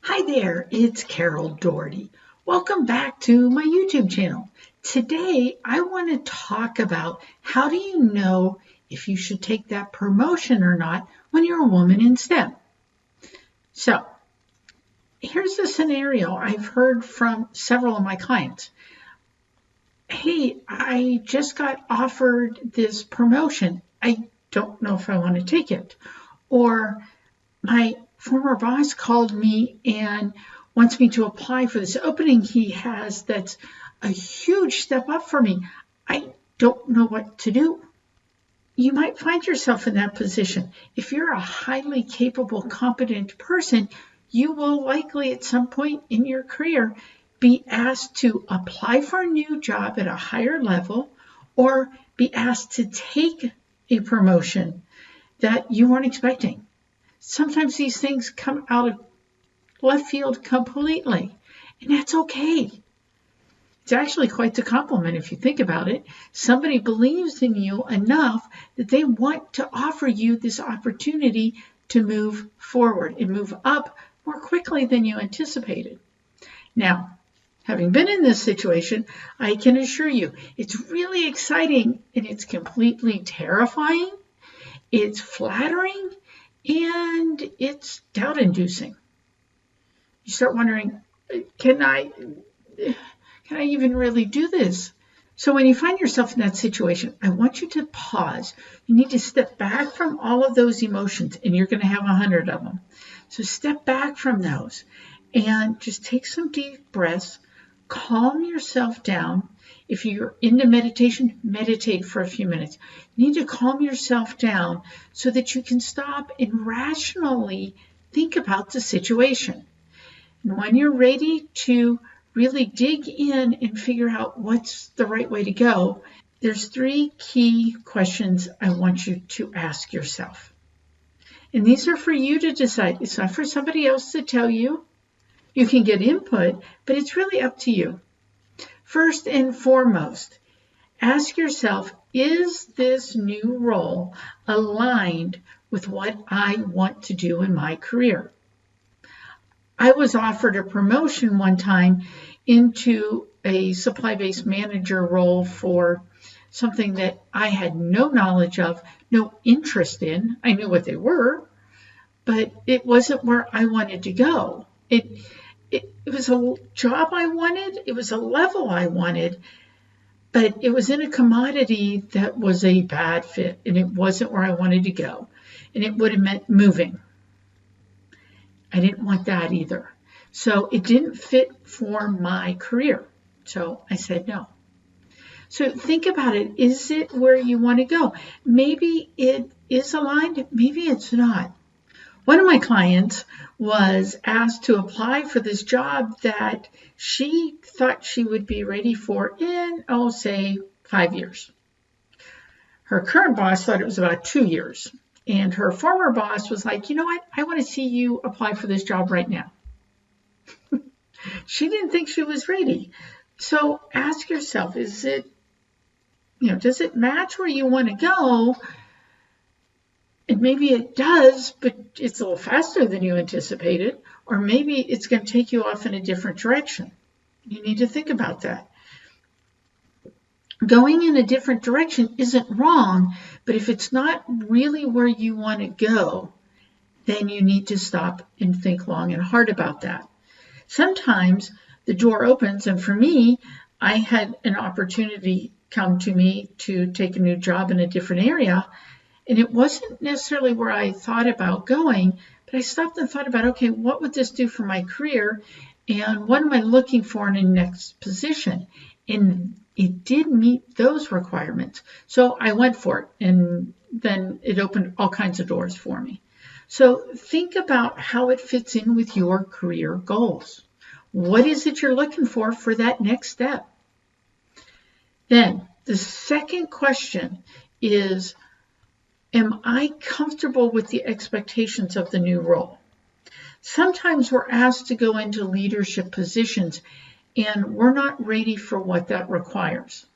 Hi there, it's Carol Doherty. Welcome back to my YouTube channel. Today, I want to talk about how do you know if you should take that promotion or not when you're a woman in STEM. So, here's a scenario I've heard from several of my clients. Hey, I just got offered this promotion. I don't know if I want to take it. Or my former boss called me and wants me to apply for this opening he has that's a huge step up for me. I don't know what to do. You might find yourself in that position. If you're a highly capable, competent person, you will likely at some point in your career be asked to apply for a new job at a higher level or be asked to take a promotion that you weren't expecting. Sometimes these things come out of left field completely, and that's okay. It's actually quite the compliment if you think about it. Somebody believes in you enough that they want to offer you this opportunity to move forward and move up more quickly than you anticipated. Now, having been in this situation, I can assure you it's really exciting and it's completely terrifying. It's flattering. And it's doubt-inducing. You start wondering, can I even really do this? So when you find yourself in that situation, I want you to pause. You need to step back from all of those emotions, and you're going to have 100 of them. So step back from those and just take some deep breaths. Calm yourself down. If you're into meditation, meditate for a few minutes. You need to calm yourself down so that you can stop and rationally think about the situation. And when you're ready to really dig in and figure out what's the right way to go, there's 3 key questions I want you to ask yourself. And these are for you to decide. It's not for somebody else to tell you. You can get input, but it's really up to you. First and foremost, ask yourself, is this new role aligned with what I want to do in my career? I was offered a promotion one time into a supply-based manager role for something that I had no knowledge of, no interest in. I knew what they were, but it wasn't where I wanted to go. It was a job I wanted. It was a level I wanted, but it was in a commodity that was a bad fit, and it wasn't where I wanted to go, and it would have meant moving. I didn't want that either. So it didn't fit for my career. So I said no. So think about it. Is it where you want to go? Maybe it is aligned. Maybe it's not. One of my clients was asked to apply for this job that she thought she would be ready for in, say, 5 years. Her current boss thought it was about 2 years. And her former boss was like, you know what? I want to see you apply for this job right now. She didn't think she was ready. So ask yourself, does it match where you want to go? And maybe it does, but it's a little faster than you anticipated, or maybe it's going to take you off in a different direction. You need to think about that. Going in a different direction isn't wrong, but if it's not really where you want to go, then you need to stop and think long and hard about that. Sometimes the door opens, and for me, I had an opportunity come to me to take a new job in a different area. And it wasn't necessarily where I thought about going, but I stopped and thought about, okay, what would this do for my career? And what am I looking for in the next position? And it did meet those requirements. So I went for it, and then it opened all kinds of doors for me. So think about how it fits in with your career goals. What is it you're looking for that next step? Then the second question is, am I comfortable with the expectations of the new role? Sometimes we're asked to go into leadership positions and we're not ready for what that requires.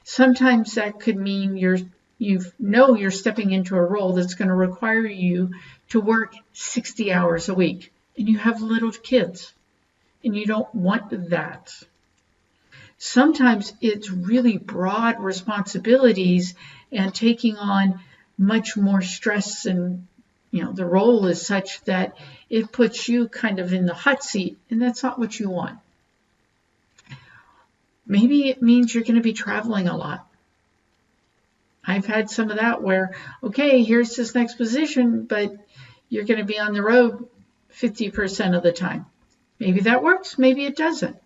Sometimes that could mean you're stepping into a role that's going to require you to work 60 hours a week. and you have little kids and you don't want that. Sometimes it's really broad responsibilities and taking on much more stress, and the role is such that it puts you kind of in the hot seat, and that's not what you want. Maybe it means you're going to be traveling a lot. I've had some of that where, okay, here's this next position, but you're going to be on the road 50% of the time. Maybe that works, maybe it doesn't.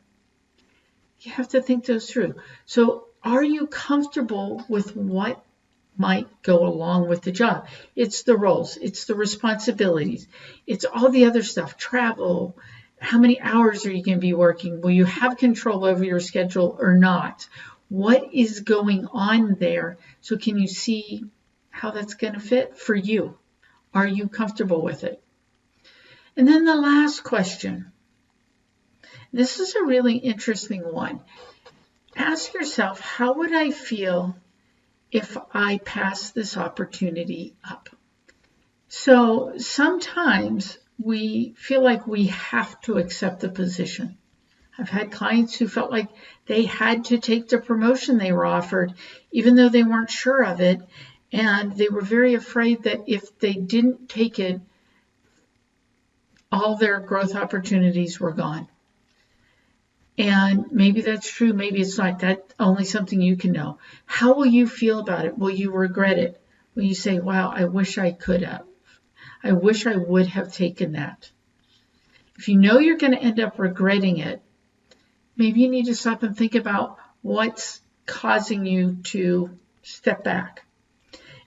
You have to think those through. So are you comfortable with what might go along with the job? It's the roles, it's the responsibilities, it's all the other stuff, travel. How many hours are you going to be working? Will you have control over your schedule or not? What is going on there? So can you see how that's going to fit for you? Are you comfortable with it? And then the last question. This is a really interesting one. Ask yourself, how would I feel if I pass this opportunity up? So sometimes we feel like we have to accept the position. I've had clients who felt like they had to take the promotion they were offered, even though they weren't sure of it, and they were very afraid that if they didn't take it, all their growth opportunities were gone. And maybe that's true, maybe it's not. That's only something you can know. How will you feel about it? Will you regret it? Will you say, wow, I wish I could have. I wish I would have taken that. If you know you're going to end up regretting it, maybe you need to stop and think about what's causing you to step back.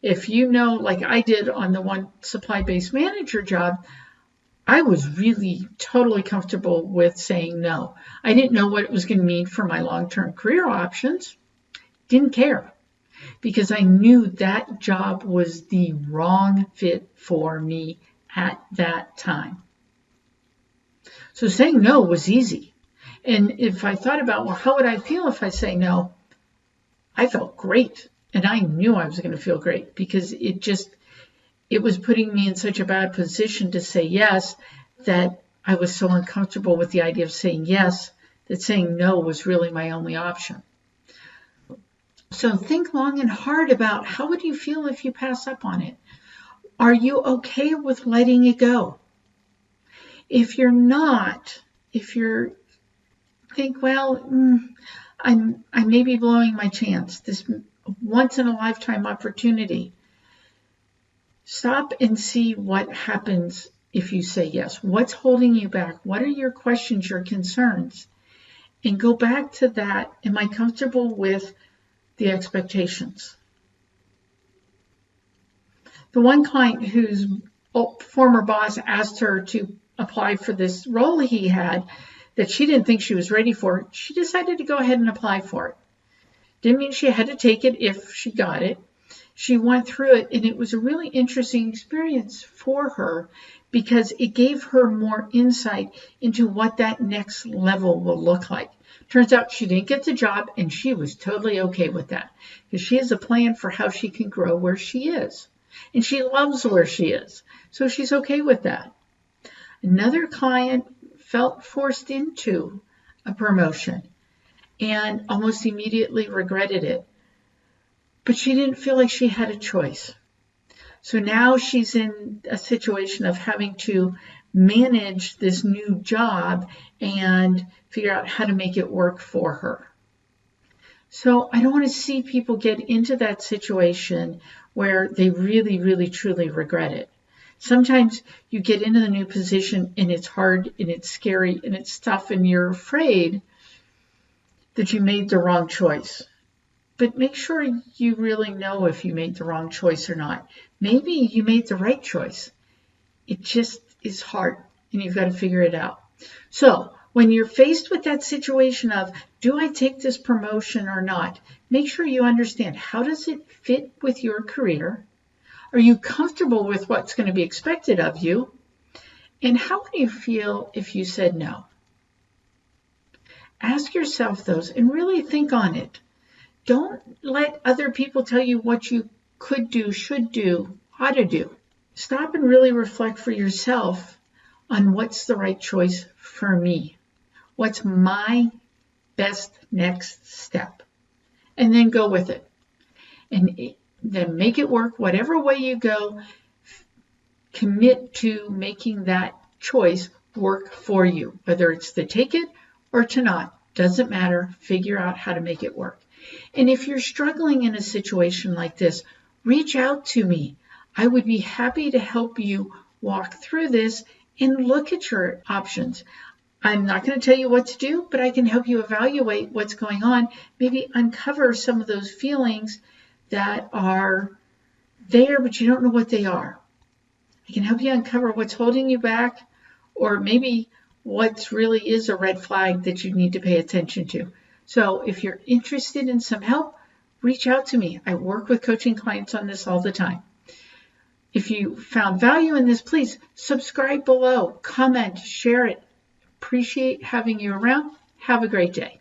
If you know, like I did on the one supply-based manager job, I was really totally comfortable with saying no. I didn't know what it was going to mean for my long-term career options. Didn't care, because I knew that job was the wrong fit for me at that time. So saying no was easy. And if I thought about, well, how would I feel if I say no? I felt great. And I knew I was going to feel great, because it was putting me in such a bad position to say yes that I was so uncomfortable with the idea of saying yes that saying no was really my only option. So think long and hard about, how would you feel if you pass up on it? Are you okay with letting it go? If you're not, if you think, well, I may be blowing my chance, this once in a lifetime opportunity, stop and see what happens if you say yes. What's holding you back? What are your questions, your concerns? And go back to that. Am I comfortable with the expectations? The one client whose former boss asked her to apply for this role he had that she didn't think she was ready for, she decided to go ahead and apply for it. Didn't mean she had to take it if she got it. She went through it, and it was a really interesting experience for her, because it gave her more insight into what that next level will look like. Turns out she didn't get the job, and she was totally okay with that, because she has a plan for how she can grow where she is. And she loves where she is, so she's okay with that. Another client felt forced into a promotion and almost immediately regretted it. But she didn't feel like she had a choice. So now she's in a situation of having to manage this new job and figure out how to make it work for her. So I don't want to see people get into that situation where they really, really, truly regret it. Sometimes you get into the new position and it's hard and it's scary and it's tough and you're afraid that you made the wrong choice. But make sure you really know if you made the wrong choice or not. Maybe you made the right choice. It just is hard, and you've got to figure it out. So when you're faced with that situation of, do I take this promotion or not? Make sure you understand, how does it fit with your career? Are you comfortable with what's going to be expected of you? And how would you feel if you said no? Ask yourself those and really think on it. Don't let other people tell you what you could do, should do, ought to do. Stop and really reflect for yourself on what's the right choice for me. What's my best next step? And then go with it. And then make it work whatever way you go. Commit to making that choice work for you, whether it's to take it or to not. Doesn't matter. Figure out how to make it work. And if you're struggling in a situation like this, reach out to me. I would be happy to help you walk through this and look at your options. I'm not going to tell you what to do, but I can help you evaluate what's going on, maybe uncover some of those feelings that are there, but you don't know what they are. I can help you uncover what's holding you back, or maybe what really is a red flag that you need to pay attention to. So if you're interested in some help, reach out to me. I work with coaching clients on this all the time. If you found value in this, please subscribe below, comment, share it. Appreciate having you around. Have a great day.